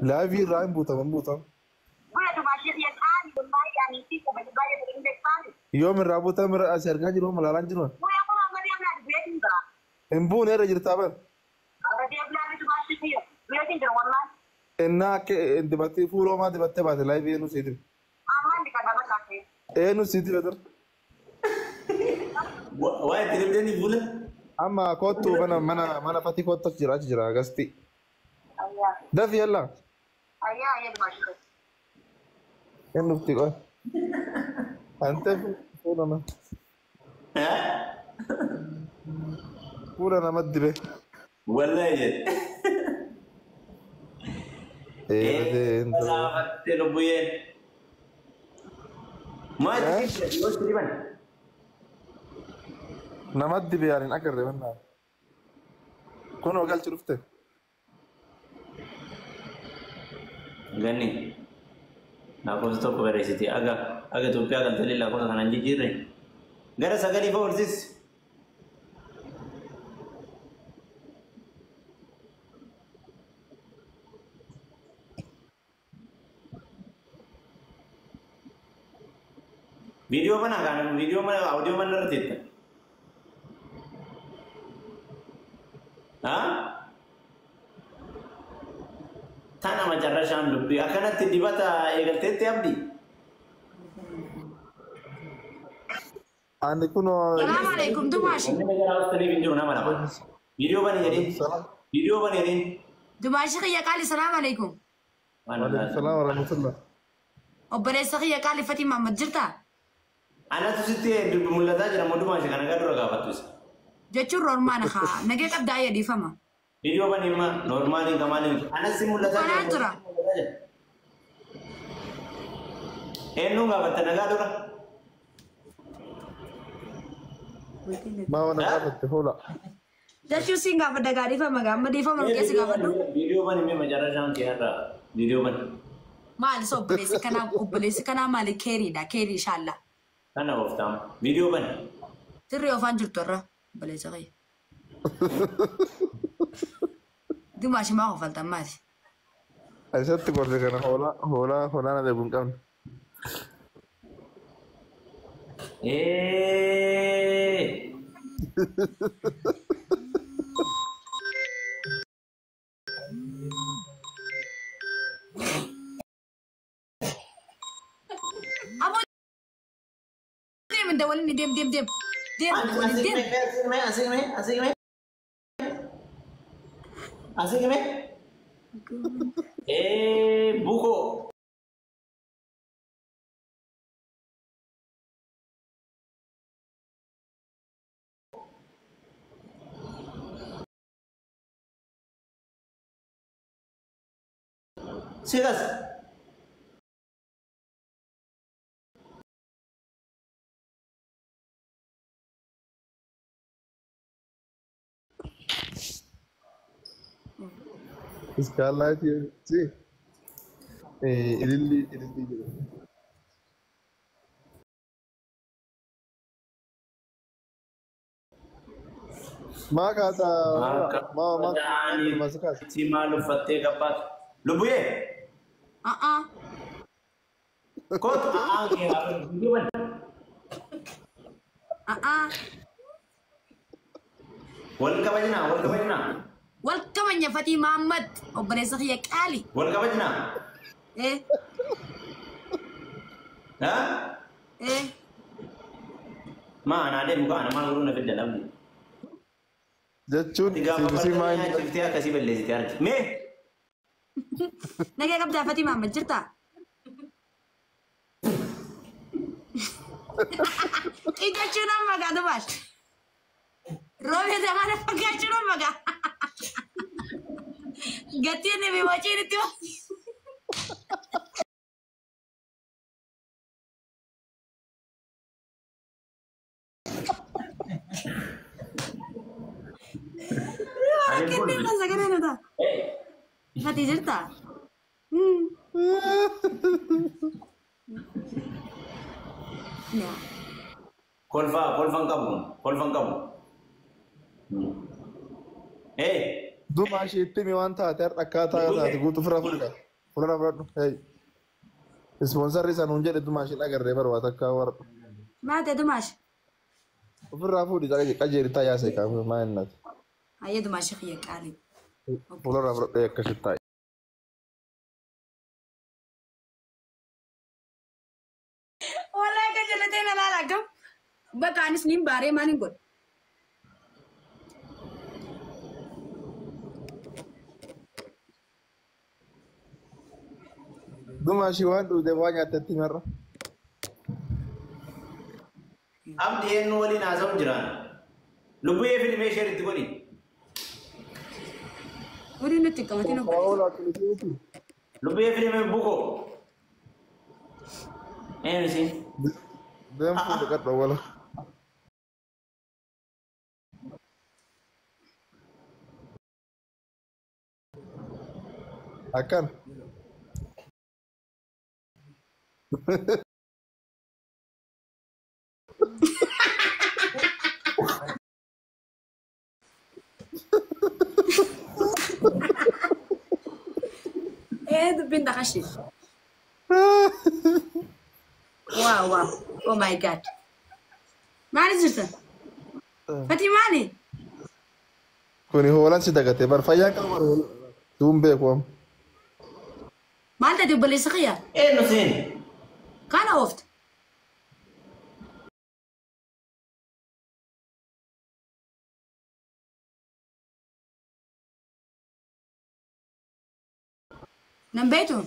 لا في راين بوتا من بوتا يوم الرابوتا مر أسير كاجي روم لا لانجلون إمبون يا رجل تابر إنك دبتي فورو ما دبتي بعد لا في إنه سيدي إنه سيدي بدر وايد تقدرني فولا أما كوتو mana fati kotto jira gasti ده في يلا إنه بتقول أنت فورنا فورنا مد به والله يجد إيه ده سلامت ربويه ما تجيش تقريبا نمد به يعني أكره منا كونه قال شرفته غني aku stop dari situ agak tuh piagan tadi lah aku akan anjir nih gara sagari forces video mana kan video mana audio mana retit hah Tana macarra shan dubbi akkanatti dibata eegalteetti abdi ani kuno Assalamu alaikum Dumashi. video bani jedhin Dumashi khiyya qaali assalamu alaikum. Waalaikum salaam warahmatullah. Obboleessa khiyya qaali Fatii Mahammad jirta? anatu sitti dubbi mul'ataa jira moo Dumashi kana gadura gaafattus Jechuun roormaana haa nagee qabdaa yadiifama. video bani ma normaalin kamalin anasi mul'ataa Kanaan jira. eenyu gaafatta nagaa dura ما وانا قاعد هولا Jechuun siin gaafadha gaadhiifama gaamma dhiifama keessa gaafadhu. video bani mee macarra shan tiyaarra video bani Maali isa obboleessi kanaa maali keeriidha keerii shaallaa. kana oftaam video bani Sirrii ofaan jirtu irra obboleessa khiyya. Dumashi maa qofaltan maati? أشتت قرر كنا هولا أنا ده بنكمل Abu dem dawalin dem asik me buko serius Skala itu sih ini gitu. Ma kata ma masuk kas. si malu fatte kapat lubuye kot ke gimana wal kabajna Welcome ya Fatii Mahammad obboleessa khiyya qaali. wal kabajna ha ma ana dai muka ana ma guruna fidda lamni Jechuun si main Cifti akkasii balleessite argi. Mee? Nagee qabdaa Fatii Mahammad jirta? Ijjachuun amma gaa Dumash. Roobee zamana faggaachuun amma gaa. Gatiin ni biwachiin itti Kini mana sekarang ada? Mati cerita. Ya. Kolfan kamu. Dumashi itti mi wanta ter akkaataa isaati guutuu fira fudhata. Fuula fudhadhu. Hey. Ispoonsarri isaan hun jedhe Dumaashiin agarree barbaada takkaa warra. Maate Dumaash. Ofirraa fuudhi qajeelittaa yaasa eegaa maa innaati. Hayyee Dumaash xiyya qaalii. Fuularraa fudhadhee akkasitti taa'e. Wallahi ka jallatee na laala gam. Bakka anis niin baaree maaliin godha? Dumaashii waan dhuudee waa nyaattatti marra. Abdi eenyu waliin haasa'u jiraan. Lubbuu fiilmee ishee itti godhi. Waliin nutti qabatiin of godhe. Lubbuu fiilmee bukoo. Eenyu isin? Deem fuudhe qadha wala. Akkan. Dubbiin dhaqashi. Wow. Oh my God. Maali jirta? Fatii maali? Kuni hoolaan si dagatee bar fayyaa qaba duun beeku am. Maal ta'e obboleessa kiyya? Eenyu isin? Kana oofta. Nan beektu?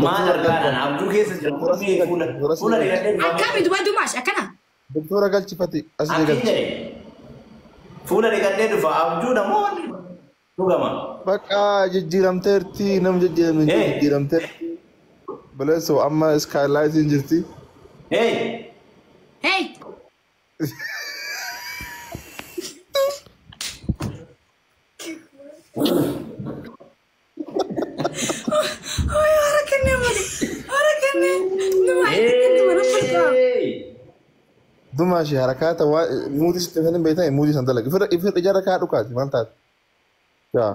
Maal argaadhaan abduu keessa jira. Fuula dhiqadhee Akkami duba Dumaash akkana? Doktora galchifati asii galchi. fuula dhiqadhee dhufa abjuudha moo dhugama? Bakka jijjiiramteerti nam jijjiiramteerti. Baleessoo amma iskaayilaayitiin jirti. Hey! Hey! Dumaashii harakaata muutii sitti fedhan beektan muutii san dalaga. Ifirra ijara kaa dhukaati maal taate?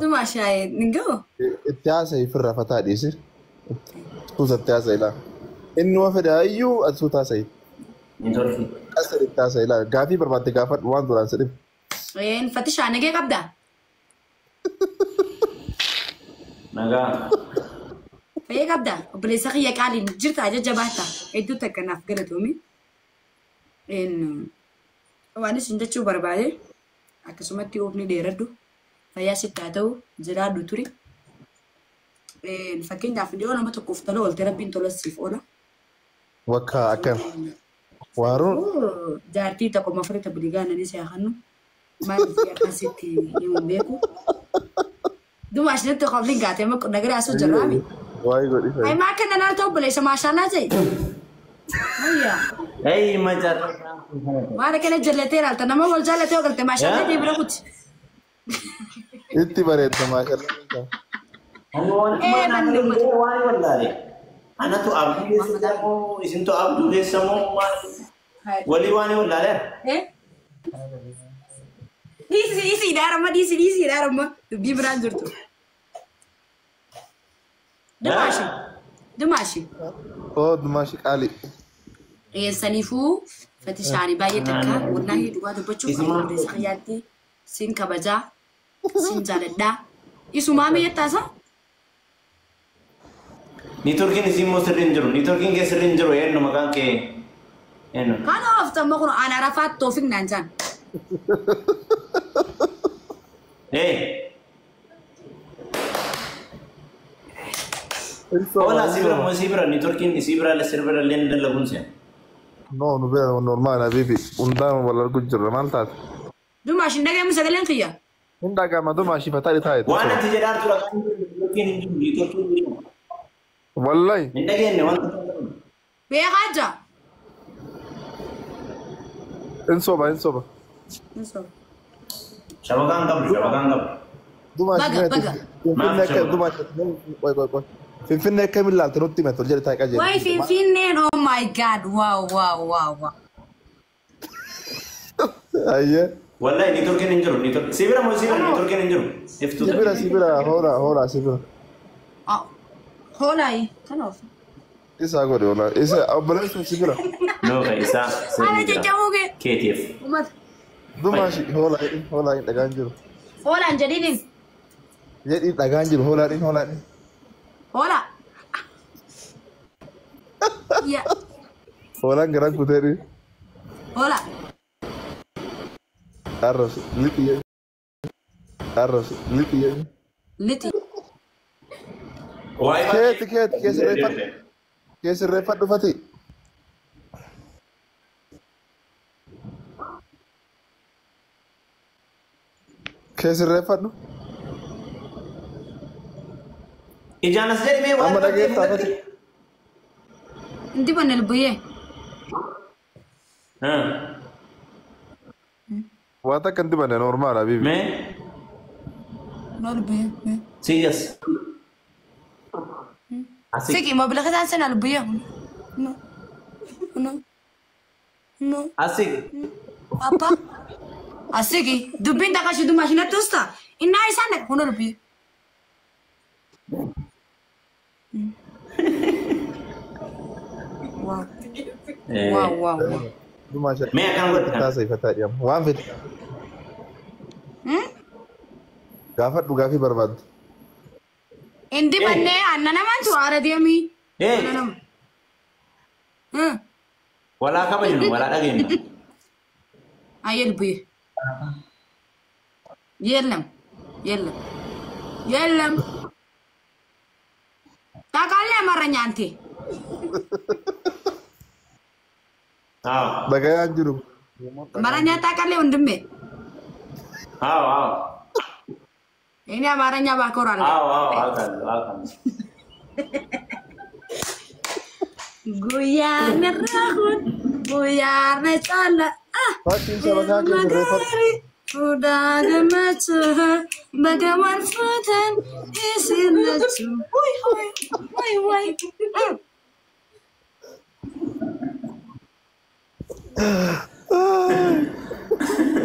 Dumaashii ningoo? Itti haasa'e ifirra fataa dhiisi. Suutatti haasa'e ilaa. Inni waa fedha iyyuu ati suuta haasa'e. Qasta itti haasa'e ilaa. Gaafii barbaadde gaafadhu waan duraan sedhib. Fatishaa nagee qabdaa? Nagaa. Fayyee qabdaa? Obboleessa kiyya qaaliin jirta jajjabaata. Hedduutti akkanaaf galatoomi. Waan isin jechuu barbaade akkasumatti oofni dheeradhu fayyaa sitti haa ta'u jiraadhu ture. Fakkeenyaaf dhiyoo nama tokkoof tola oolte rabbiin tola siif oola. Wakka akkan. Waaruun. Jaartii tokko mafarita biligaananii si haakannu. Maal fi akkasitti himuun beeku. Dumaash natti qobliin gaatee makko nagaraa asuu jirraami. Waayee godhi fayyee. Maa akka nanaan ta'u obboleessa maashaalaa ta'e. Hey, macar. Maal kana jallatee laalta nama wal jaallatee ogalte maashaalaa ta'e bira kuti. Itti bareedda maashaallah. Waan wallaale. Anatu abduu keessa moo isintu abduu keessa moo walii waan wallaale? Diisi daaramma dubbii biraan jirtu. Dumaashi. Oh, Dumaashi qaali. Saniifuu fatishaanii baay'ee takka wallaahi dhugaa dubbachuuf obboleessa kiyyaatti siin kabajaa siin jaaladhaa. Isumaa mi'ettaasa? Niitorkiin isin moo sirriin jiru? Niitorkiin kee sirriin jiru eenyu maqaan kee eenyu? Kana ooftamma kun ana rafaat toofik naan jaan. Hola, sibira mo sibira niitorkiin sibira le sibira leen dalaguun seen. No, nu bira normaal habibi. Undaan wal arguu jirra maal taate? Dumaashi ndagee sagaleen kiyya. Inda gama duma shi fata da tayi. Waan ati jedhaa tura kan yookiin hin jiru Itoophiyaa hin jiru. Wallahi. Hin dhageenye wanta beekaja insoba. shabakaan qabdu. Duma Baga, baga. Finfinne kam ilaalta nutti himatu jedhe taa'ee qajeelcha. Why Finfinnee? Oh my God! Wow. Ayye. wallahi ni Turkiin hin jiru. Sibira moo sibira ni Turkiin hin jiru. Iftu. Sibira hola sibira. Oh, holai. Kan of. Isa godhe hola. Isa obboleessu sibira. No ka isa. Ana jajjamuge. KTF. Umat. Duma shi hola hin dhagaan jiru. Holaan jedhinin. Jedhi dhagaan jiru hola. Hola. Ya. Holaan garan kuteeri. Hola. Arroz liti. Liti. Keeti keessirreeffadhu fati. Keessirreeffadhu. Ijaan as jedhimee waan Amma dhageessaa fati. Inti banel buye. Waan takka inti banne normaala bibi. Mee Nol buye. serious. Asik. Siki mobil kita sen al buye. No. Asik. Apa? Asiki. Dubin tak kasih tu masih tusta. Inna isan nak nol buye. Wow. Duma shi. Mee akkan godha. Ta sai fata diyam. Waan fiti. Gaafadhu gaafii barbaaddu. Indi banne anna naman suara dia mi. Walaa kabajnu walaa dhageenyu. Ayel buye. Yelam. Takalnya marah nyanti. Dhagayaan jiru. Marah nyata kali undembe. Ini amaranya bakoran. Akan. Guyana rahut, guyana cala. Fatin sabakan keessirreeffadhu. Udah gemace, bagaimana futan isin lecu. Woi.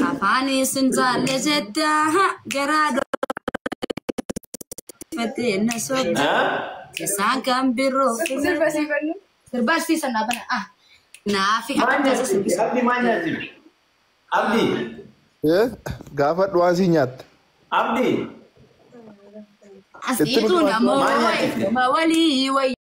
Apaan senja lejedah gerado. Fatina soda. Kesangkam biru. Terbasi sana apa? Nafi apa sih? Abdi. Gaafadhu waan si nyaatte. Abdi. As itu nama wali